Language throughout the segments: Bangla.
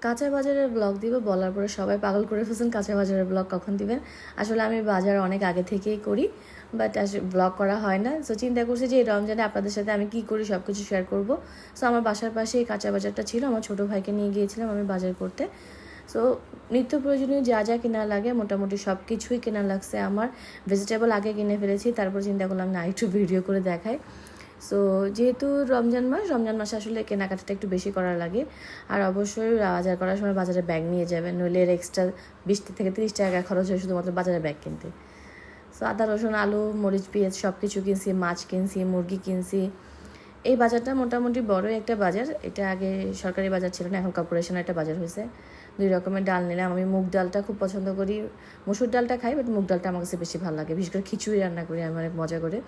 কাঁচা বাজারের ব্লগ দিব বলার পরে সবাই পাগল করে ফেলছেন, কাঁচা বাজারের ব্লগ কখন দিবেন। আসলে আমি বাজার অনেক আগে থেকেই করি, বাট ব্লগ করা হয় না। সো চিন্তা করছি যে এই রমজানে আপনাদের সাথে আমি কি করি সব কিছু শেয়ার করব। সো আমার বাসার পাশে এই কাঁচা বাজারটা ছিল, আমার ছোটো ভাইকে নিয়ে গিয়েছিলাম আমি বাজার করতে। সো নিত্য প্রয়োজনীয় যা যা কেনা লাগে মোটামুটি সব কিছুই কেনা লাগছে আমার। ভেজিটেবল আগে কিনে ফেলেছি, তারপর চিন্তা করলাম না একটু ভিডিও করে দেখাই। সো যেহেতু রমজান মাসে আসলে কেনাকাটাটা একটু বেশি করা লাগে। আর অবশ্যই বাজার করার সময় বাজারে ব্যাগ নিয়ে যাবেন, নইলে এর এক্সট্রা 20 থেকে 30 টাকা খরচ হয় শুধুমাত্র বাজারে ব্যাগ কিনতে। সো আদা রসুন আলু মরিচ পেঁয়াজ সব কিছু কিনছি, মাছ কিনছি, মুরগি কিনছি। এই বাজারটা মোটামুটি বড়ই একটা বাজার। এটা আগে সরকারি বাজার ছিল না, এখন কর্পোরেশনের একটা বাজার হয়েছে। 2 রকমের ডাল নিলাম। আমি মুগ ডালটা খুব পছন্দ করি, মসুর ডালটা খাই, বাট মুগ ডালটা আমার কাছে বেশি ভালো লাগে। বিশেষ করে খিচুড়ি রান্না করি আমি অনেক মজা করে।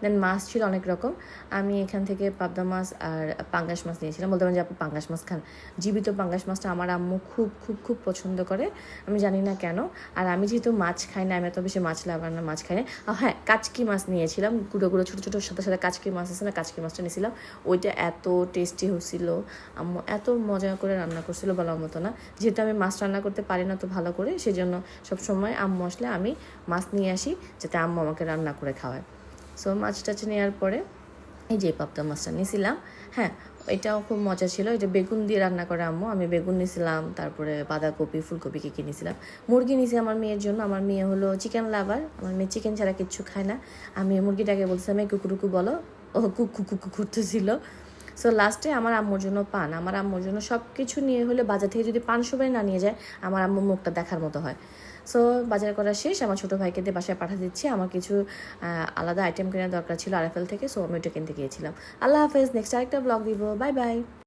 দেন মাছ ছিল অনেক রকম। আমি এখান থেকে পাবদা মাছ আর পাঙ্গাস মাছ নিয়েছিলাম। বলতে পারেন যে আপনি পাঙ্গাস মাছ খান। জীবিত পাঙ্গাস মাছটা আমার আম্মু খুব খুব খুব পছন্দ করে, আমি জানি না কেন। আর আমি যেহেতু মাছ খাই না, আমি এত বেশি মাছ লাভার না, মাছ খাই না। হ্যাঁ, কাচকি মাছ নিয়েছিলাম, গুঁড়ো গুঁড়ো ছোটো ছোটো সাথে সাথে কাচকি মাছ আছে না, কাচকি মাছটা নিয়েছিলাম। ওইটা এত টেস্টি হয়েছিল, আম্মু এত মজা করে রান্না করছিল বলার মতো না। যেহেতু আমি মাছ রান্না করতে পারি না তো ভালো করে, সেজন্য সবসময় আম্মু আসলে আমি মাছ নিয়ে আসি, যাতে আম্মু আমাকে রান্না করে খাওয়ায়। সো মাছ টাছ নেওয়ার পরে এই যে পাবদা মাছটা নিয়েছিলাম। হ্যাঁ, এটাও খুব মজা ছিল। এটা বেগুন দিয়ে রান্না করে আম্মু। আমি বেগুন নিয়েছিলাম, তারপরে বাঁধাকপি ফুলকপি কী নিয়েছিলাম। মুরগি নিয়েছি আমার মেয়ের জন্য। আমার মেয়ে হলো চিকেন লাভার, আমার মেয়ে চিকেন ছাড়া কিচ্ছু খায় না। আমি মুরগিটাকে বলছিলাম এই কুকুরুকু বলো, ও কুকু কুকু করতেছিল। সো লাস্টে আমার আম্মুর জন্য পান, আমার আম্মুর জন্য সব কিছু নিয়ে হলে বাজার থেকে যদি পান সুপারি না নিয়ে যায় আমার আম্মুর মুখটা দেখার মতো হয়। সো বাজার করা শেষ, আমার ছোটো ভাইকে দিয়ে বাসায় পাঠিয়ে দিচ্ছি। আমার কিছু আলাদা আইটেম কেনার দরকার ছিল আরএফএল থেকে, সো আমি ওইটা কিনতে গিয়েছিলাম। আল্লাহ হাফেজ, নেক্সট আরেকটা ব্লগ দিব, বাই বাই।